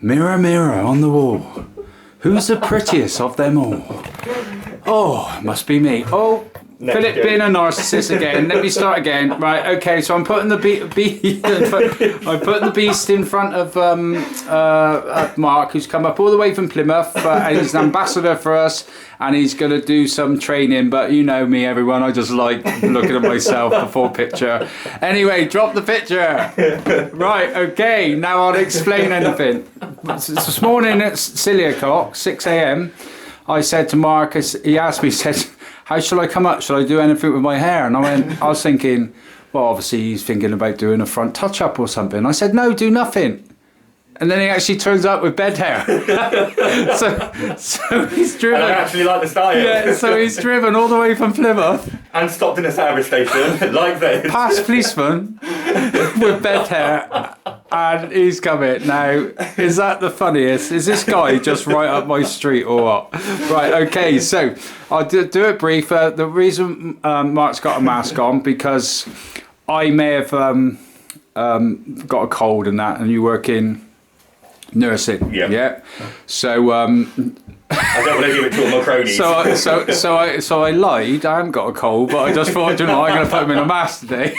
Mirror, mirror on the wall, who's the prettiest of them all? Oh, it must be me. Oh, Philip being a narcissist again. Let me start again. Right, okay, so I'm putting the I'm putting the beast in front of Mark, who's come up all the way from Plymouth, and he's an ambassador for us, and he's going to do some training, but you know me, everyone, I just like looking at myself before picture. Anyway, drop the picture. Right, okay, now I'll explain anything. This morning at silly o'clock, 6 a.m, I said to Mark, he asked me, he said, how shall I come up? Shall I do anything with my hair? And I was thinking, well, obviously he's thinking about doing a front touch-up or something. I said, no, do nothing. And then he actually turns up with bed hair. so he's driven. And I actually like the style. Yeah, so he's driven all the way from Plymouth. And stopped in a service station like this. Past policeman with bed hair. And he's coming. Now, is that the funniest? Is this guy just right up my street or what? Right, okay, so I'll do it brief. The reason Mark's got a mask on, because I may have got a cold and that, and you work in nursing. Yeah. So I don't want to give it to all my cronies. So I lied. I haven't got a cold, but I just thought, you know, I'm going to put him in a mask today.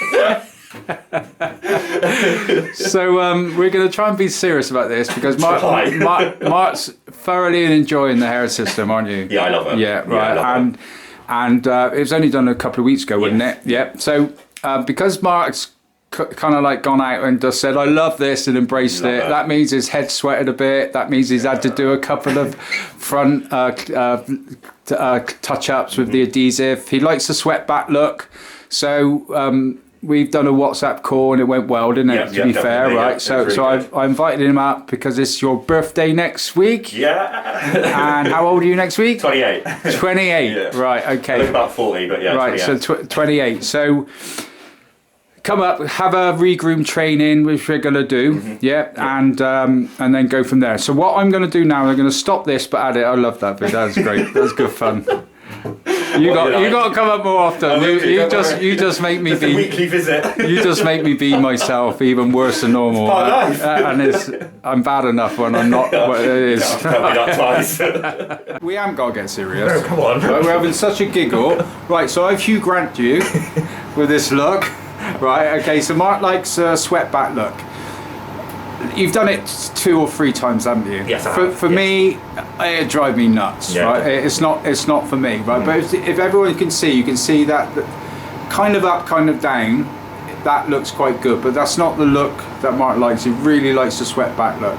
So we're going to try and be serious about this, because Mark's thoroughly enjoying the hair system, aren't you? Yeah, I love it. Yeah, right. Yeah, and it was only done a couple of weeks ago, wasn't it? Yeah. So because Mark's kind of like gone out and just said, I love this, and embraced it. That means his head sweated a bit. That means he's had to do a couple of front touch-ups with the adhesive. He likes the sweat back look. So we've done a WhatsApp call and it went well, didn't it? To be fair, right? Yeah, so I invited him up because it's your birthday next week. Yeah. And how old are you next week? 28. 28. Yeah. Right. Okay. I look about 40, but yeah. Right. 28. So 28. So come up, have a regroom training, which we're going to do, and then go from there. So what I'm going to do now, I'm going to stop this, but add it. I love that bit. That was great. That was good fun. You got to come up more often. You just make me be a weekly visit. You just make me be myself, even worse than normal. It's part of life. And I'm bad enough when I'm not. What it is. Tell me that twice. We haven't got to get serious. No, come on. Right, we're having such a giggle. Right, so I've Hugh Grant you with this look. Right, okay, so Mark likes a sweat back look. You've done it 2 or 3 times, haven't you? Yes, I have. For me, it drives me nuts, right? It's not for me, right? But if everyone can see, you can see that kind of up, kind of down, that looks quite good, but that's not the look that Mark likes. He really likes the sweat back look.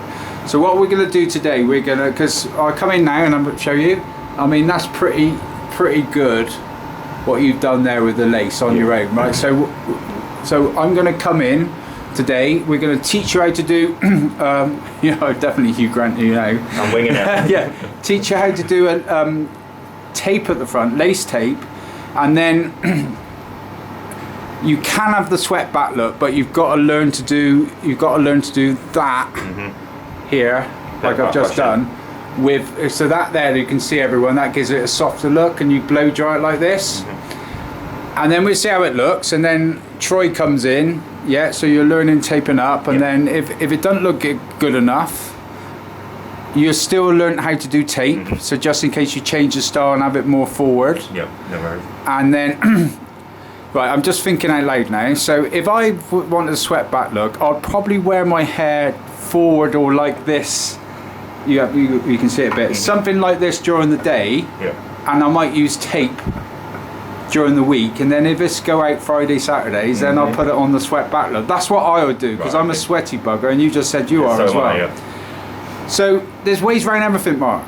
So what we're going to do today, because I'll come in now and I'm going to show you. I mean, that's pretty good what you've done there with the lace on your own, right? So I'm going to come in today. We're going to teach you how to do, definitely Hugh Grant, you know. I'm winging it. Yeah, teach you how to do a tape at the front, lace tape, and then you can have the sweat back look, but you've got to learn to do that here, like I've just done. So that there, you can see everyone, that gives it a softer look, and you blow dry it like this. And then we'll see how it looks, and then Troy comes in, so you're learning taping up, and then if it doesn't look good enough, you still learn how to do tape, so just in case you change the style and have it more forward. No worries. And then, right, I'm just thinking out loud now, so if I wanted a sweat back look, I'd probably wear my hair forward or like this. You can see it a bit. Something like this during the day, and I might use tape during the week, and then if this go out Friday, Saturdays, then I'll put it on the sweat back look. That's what I would do, because I'm a sweaty bugger, and you just said you are as well. So there's ways around everything, Mark.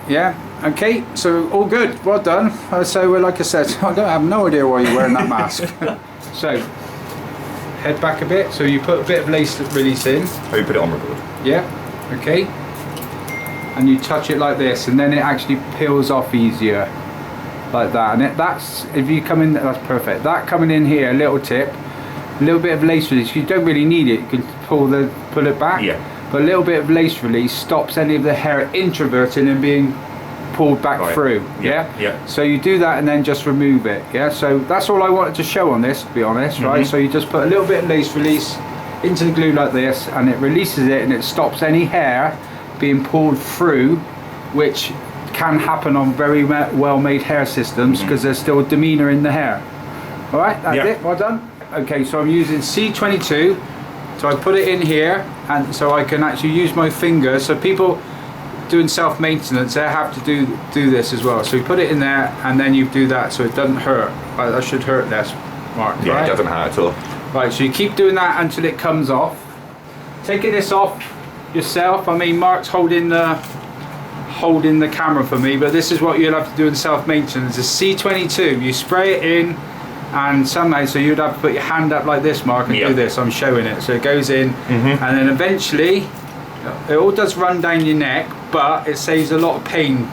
Okay, so all good, well done. So like I said, I have no idea why you're wearing that mask. So head back a bit, so you put a bit of lace release in. Oh, you put it on record. Okay, and you touch it like this, and then it actually peels off easier, like that. And that's, if you come in, that's perfect. That coming in here, a little tip, a little bit of lace release. You don't really need it. You can pull it back. But a little bit of lace release stops any of the hair introverting and being pulled back through. So you do that and then just remove it. So that's all I wanted to show on this, to be honest, right? So you just put a little bit of lace release into the glue like this, and it releases it, and it stops any hair being pulled through, which can happen on very well-made hair systems because there's still demeanour in the hair. All right, that's it. Well done. Okay, so I'm using C22. So I put it in here, and so I can actually use my fingers. So people doing self-maintenance, they have to do this as well. So you put it in there, and then you do that, so it doesn't hurt. Right, that should hurt less, Mark. Yeah, right? It doesn't hurt at all. Right, so you keep doing that until it comes off. Taking this off yourself. I mean, Mark's holding the camera for me, but this is what you'll have to do in self-maintenance. A C22. You spray it in. And somehow, so you'd have to put your hand up like this, Mark, and do this. I'm showing it. So it goes in, and then eventually, it all does run down your neck, but it saves a lot of pain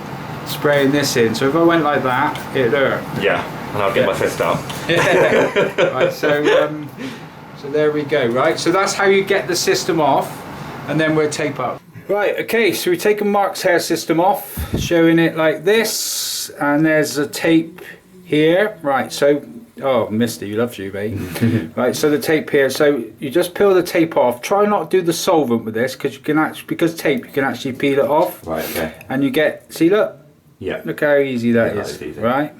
spraying this in. So if I went like that, it'd hurt. Yeah, and I'll get my fist out. Right, so there we go, right? So that's how you get the system off, and then we'll tape up. Right, okay, so we've taken Mark's hair system off, showing it like this, and there's a tape here. Right, so oh, Misty loves you, mate. Right, so the tape here. So you just peel the tape off. Try not to do the solvent with this, because you can actually, because tape, you can actually peel it off. Right. Okay. And you get, see, look. Yeah. Look how easy that is. Easy. Right.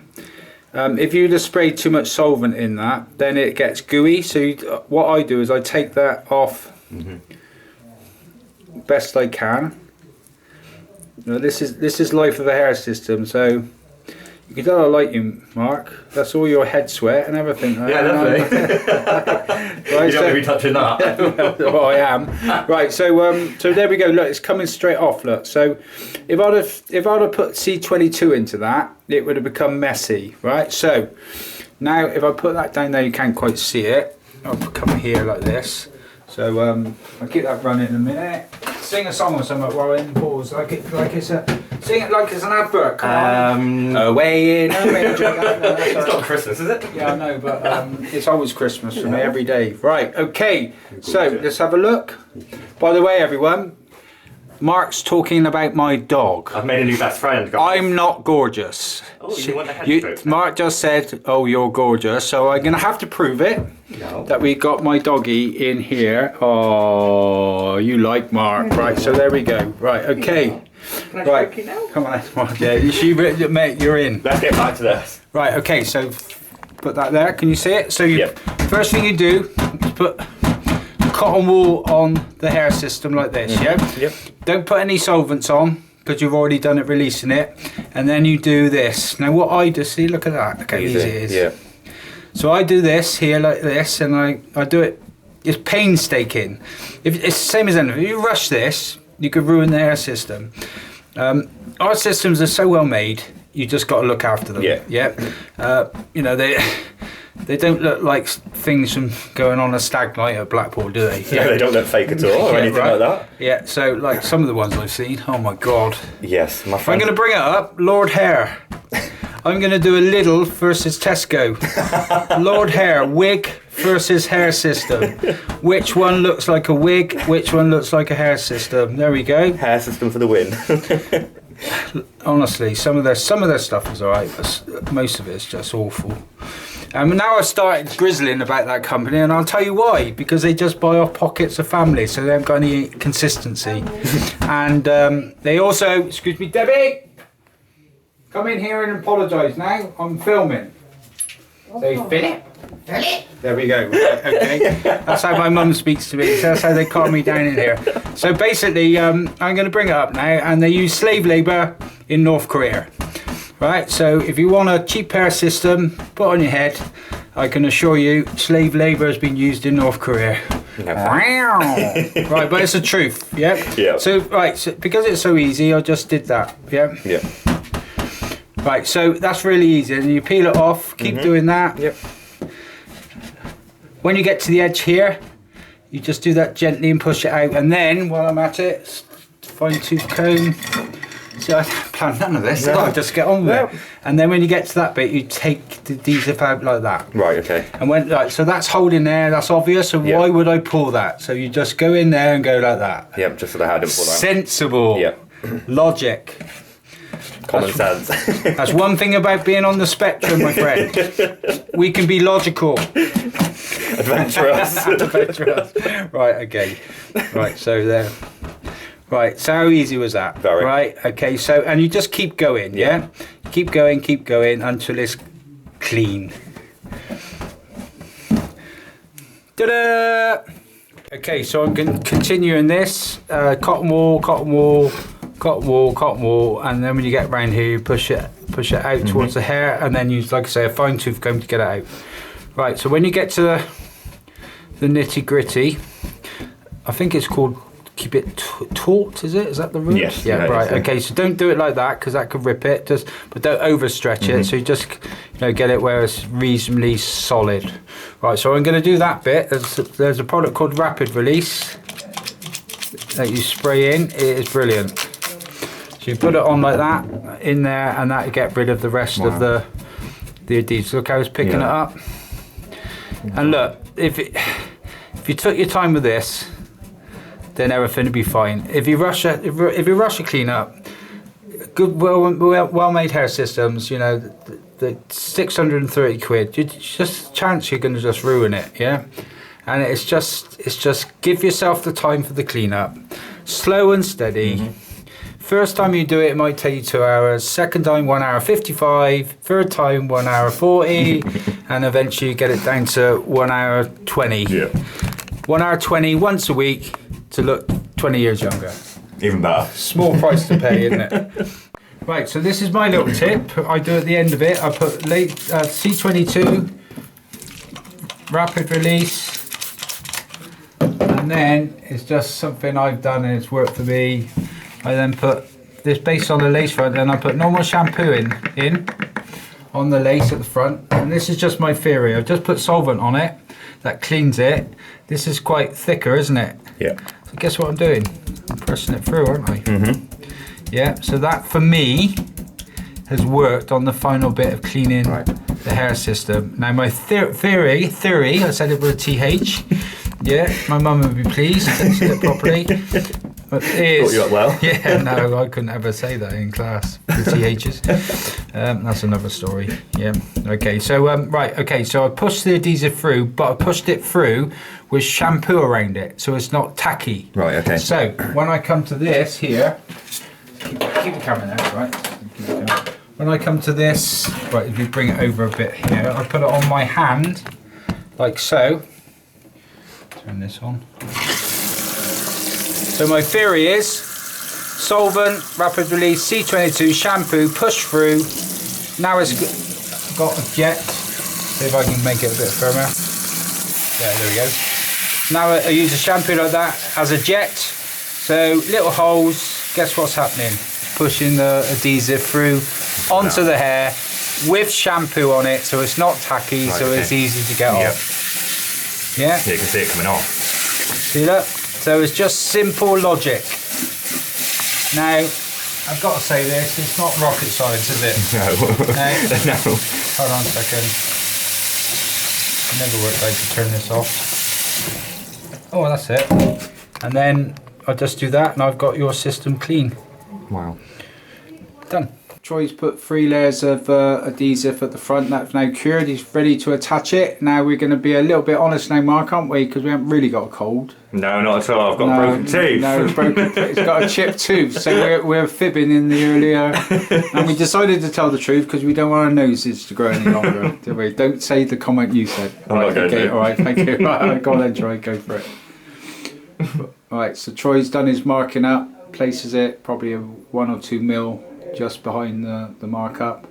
If you just spray too much solvent in that, then it gets gooey. So what I do is I take that off best I can. You know, this is life of a hair system. So. You can tell I like you, Mark. That's all your head sweat and everything. Yeah, lovely. Right, you don't want to be touching that. Well, I am. Right, so there we go. Look, it's coming straight off. Look, so if I'd have put C22 into that, it would have become messy. Right. So now if I put that down there, you can't quite see it. I'll come here like this. So I'll keep that running in a minute. Sing a song or something while in pause. Sing it like it's an advert. Come on. Away in a major. It's not Christmas, is it? Yeah, I know, but it's always Christmas for me every day. Right, okay. So let's have a look. By the way, everyone, Mark's talking about my dog. I've made a new best friend, guys. I'm not gorgeous. Oh, you want the head Mark just said, oh, you're gorgeous. So I'm going to have to prove it. No. That we got my doggy in here. Oh, you like Mark. Right, so there we go. Right, okay. Can I stroke you now? Come on, Mark. Yeah, mate, you're in. Let's get back to this. Right, okay, so put that there. Can you see it? So first thing you do is put cotton wool on the hair system like this, Yep. Don't put any solvents on because you've already done it releasing it. And then you do this. Now what I do, see, look at that. Look how easy it is. Yeah. So I do this here like this, and I do it, it's painstaking. It's the same as anything. If you rush this, you could ruin the hair system. Our systems are so well made, you just got to look after them. Yeah. You know, they don't look like things from going on a stag night at Blackpool, do they? Yeah, they don't look fake at all or anything like that. Yeah, so like some of the ones I've seen, oh my God. Yes, my friend. I'm going to bring it up, Lord Hair. I'm going to do a Lidl versus Tesco. Lord Hair, wig versus hair system. Which one looks like a wig? Which one looks like a hair system? There we go. Hair system for the win. Honestly, some of their stuff is alright, but most of it's just awful. And now I've started grizzling about that company, and I'll tell you why. Because they just buy off pockets of families, so they haven't got any consistency. And they also, excuse me, Debbie, come in here and apologise now. I'm filming. Say, Philip. There we go. Right, okay. That's how my mum speaks to me. So that's how they calm me down in here. So basically, I'm going to bring it up now, and they use slave labour in North Korea. Right, so if you want a cheap hair system, put on your head, I can assure you, slave labour has been used in North Korea. Right, but it's the truth, yeah? So, right, so because it's so easy, I just did that, yeah? Yeah. Right, so that's really easy, and you peel it off, keep doing that. Yep. When you get to the edge here, you just do that gently and push it out, and then, while I'm at it, fine tooth comb. See, I don't plan none of this. No. I just get on with it. And then when you get to that bit, you take the adhesive out like that. Right. Okay. And when so that's holding there. That's obvious. So why would I pull that? So you just go in there and go like that. Yep. Just so the hair didn't pull out. Sensible. Yep. Logic. Common sense. That's one thing about being on the spectrum, my friend. We can be logical. Adventurous. Adventurous. Right. Okay. Right. So there. Right, so how easy was that? Very. Right, okay, so, and you just keep going, yeah? Keep going until it's clean. Ta-da! Okay, so I'm going to continue in this. Cotton wool, and then when you get around here, you push it out towards the hair, and then use, like I say, a fine tooth comb to get it out. Right, so when you get to the nitty gritty, I think it's called keep it taut, is it? Is that the rule? Yes. Yeah, right. Okay, so don't do it like that because that could rip it. But don't overstretch it. So you just get it where it's reasonably solid. Right, so I'm going to do that bit. There's a product called Rapid Release that you spray in. It is brilliant. So you put it on like that in there, and that'll get rid of the rest of the adhesive. Look how it's picking it up. And look, if you took your time with this, then everything will be fine. If you rush a cleanup, good, well-made hair systems, the 630 quid, you just chance you're going to just ruin it, yeah. And it's just give yourself the time for the cleanup, slow and steady. First time you do it, it might take you 2 hours. Second time, 1 hour 55. Third time, 1 hour 40, and eventually you get it down to 1 hour 20. Yeah. 1 hour 20 once a week to look 20 years younger. Even better. Small price to pay, isn't it? Right, so this is my little tip. I do at the end of it. I put C22, Rapid Release, and then it's just something I've done and it's worked for me. I then put this based on the lace front, and I put normal shampoo in on the lace at the front. And this is just my theory. I've just put solvent on it that cleans it. This is quite thicker, isn't it? Yeah. So guess what I'm doing? I'm pressing it through, aren't I? Yeah, so that for me has worked on the final bit of cleaning the hair system. Now my theory, I said it with a TH. Yeah, my mum would be pleased. I didn't say it properly. But it is, Thought you up well. Yeah, no, I couldn't ever say that in class. The THs. That's another story. Yeah. Okay. So so I pushed the adhesive through, but I pushed it through with shampoo around it, so it's not tacky. Right. Okay. So when I come to this here, keep the camera there, right? When I come to this, right, if you bring it over a bit here, I put it on my hand, like so. Turn this on. So my theory is solvent, Rapid Release, C22, shampoo, push through. Now it's got a jet. See if I can make it a bit firmer. Yeah, there we go. Now I use a shampoo like that as a jet. So little holes, guess what's happening? Pushing the adhesive through onto the hair with shampoo on it, so it's not tacky, so it's easy to get off. Yeah? Yeah, you can see it coming off. See that? So it's just simple logic. Now, I've got to say this, it's not rocket science, is it? No. No. Hold on a second. Never worked out to turn this off. Oh, that's it. And then I just do that and I've got your system clean. Wow. Done. Troy's put 3 layers of adhesive at the front. That's now cured. He's ready to attach it. Now we're going to be a little bit honest now, Mark, aren't we? Because we haven't really got a cold. No, not at all. I've got a broken tooth. No, it's got a chipped tooth. So we're fibbing in the earlier. And we decided to tell the truth because we don't want our noses to grow any longer. Do we? Don't say the comment you said. I'm not going to. All right, thank you. Right, go on then, Troy. Go for it. All right, so Troy's done his marking up. Places it probably a 1 or 2 mil just behind the markup,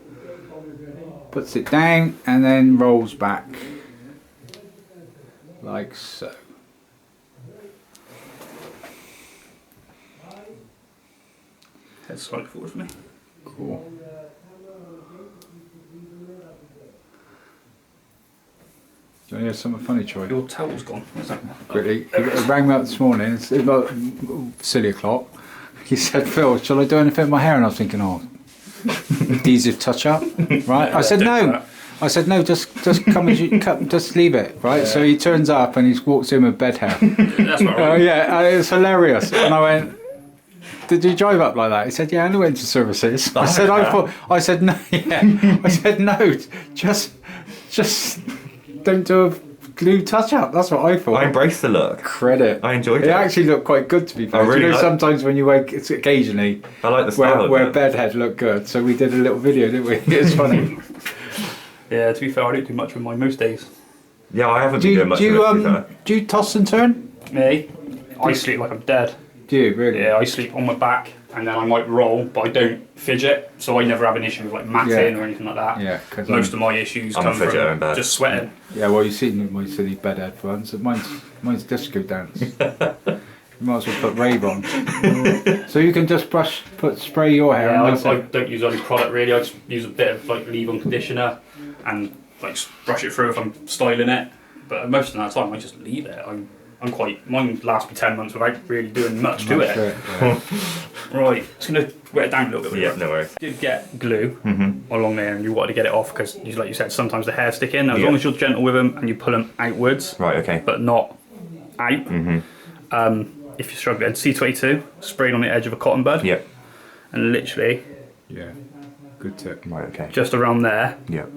puts it down and then rolls back like so. Head slightly forward for me. Cool. Do you want to hear something funny, Troy? Your towel's gone. What's that? Quickly, it rang me up this morning. It's about silly o'clock. He said, "Phil, shall I do anything with my hair?" And I was thinking, "Oh, adhesive touch up, right?" I said, "No." I said, "No, just come as you come, just leave it, right?" So he turns up and he walks in with bed hair. That's not right. Oh yeah, it's hilarious. And I went, "Did you drive up like that?" He said, "Yeah, I went to services." I said, I said no, yeah. I said no, just don't do a glue touch-up. That's what I thought. I embraced the look. Credit. I enjoyed it. it. It actually looked quite good, to be fair. I really you know, like- sometimes when you wake, it's occasionally I like the style of where it. bedhead looked good. So we did a little video, didn't we? It's funny. Yeah, to be fair, I don't do much with mine most days. Yeah, I haven't been doing much of it, to be fair. do you toss and turn? Me? I sleep like I'm dead. Do you really? Yeah, I sleep on my back and then I might roll, but I don't fidget, so I never have an issue with like matting or anything like that. Yeah, because Most of my issues I'm a come fidgeter in from bed. just sweating. Yeah, well, you've seen my silly bedhead ones. Mine's disco dance. You might as well put rave on. So you can just spray your hair. Yeah, and I that's it. don't use any product really. I just use a bit of like leave-on conditioner and like brush it through if I'm styling it. But most of the time, I just leave it. I'm quite. Mine lasts me 10 months without really doing much to it. Yeah. Right, just gonna wet it down a little bit. Yeah, no worries. You did get glue along there, and you wanted to get it off because, like you said, sometimes the hair stick in. Now, as Yeah. long as you're gentle with them and you pull them outwards, Right, okay. but not out. If you're struggling, C22 sprayed on the edge of a cotton bud, Yep. and literally Yeah. Good tip. Right, okay. just around there, Yep.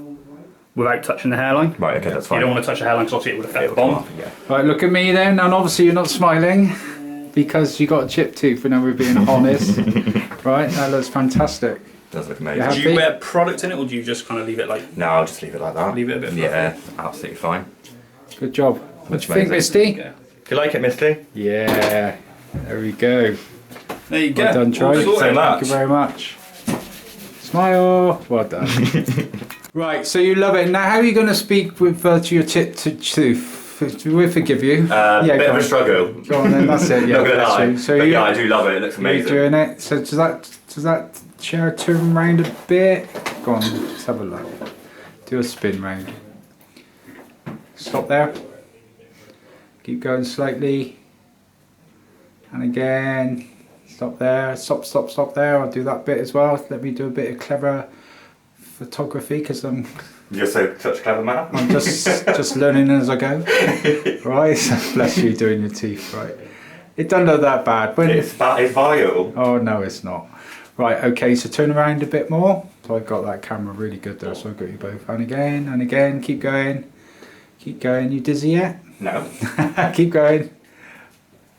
without touching the hairline. Right, okay, that's You fine. don't want to touch the hairline because obviously it would affect the It'll come bond. off, yeah. Right, look at me then, and obviously you're not smiling because you got a chipped tooth. And now we're being honest. Right, that looks fantastic. Does look Yeah. amazing. Do you wear product in it, or do you just kind of leave it like? No, I'll just leave it like that. Leave it a bit Yeah, absolutely fine. Good job. What Looks do you think, amazing. Misty? Yeah. Do you like it, Misty? Yeah. There we go. There you go. Well done, Troy. All Thank you so sorted. much. Thank you very much. Smile. Well done. Right, so you love it. Now, how are you going to speak with to your chipped tooth? We forgive you. Bit go of on. a struggle. Go on then, that's it. Yeah, Not gonna that's lie. you. So But you, yeah, I do love it. It looks you're amazing. doing it. So does that chair turn round a bit? Go on, let's have a look. Do a spin round. Stop there. Keep going slightly. And again. Stop there. Stop there. I'll do that bit as well. Let me do a bit of clever photography because I'm You're such a clever man. just learning as I go. Right. Bless you doing your teeth. Right. It doesn't look that bad. When It's vile. Oh no, it's not. Right, okay, so turn around a bit more. So I've got that camera really good there, so I've got you both. And again, keep going. Keep going. You dizzy yet? No. Keep going.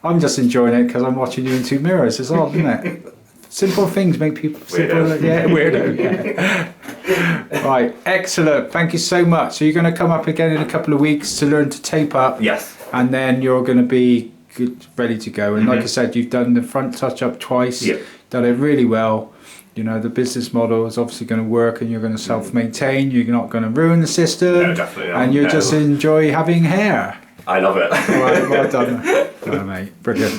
I'm just enjoying it because I'm watching you in two mirrors. It's odd, isn't it? Simple things make people simple. Weirdo. Yeah, weirdo. Yeah. Right, excellent. Thank you so much. So you're going to come up again in a couple of weeks to learn to tape up. Yes. And then you're going to be good, ready to go. And like I said, you've done the front touch up twice. Yep. Done it really well. You know, the business model is obviously going to work, and you're going to self-maintain. You're not going to ruin the system. No, definitely not. And you No. just enjoy having hair. I love it. Right, well done. Well, mate, brilliant.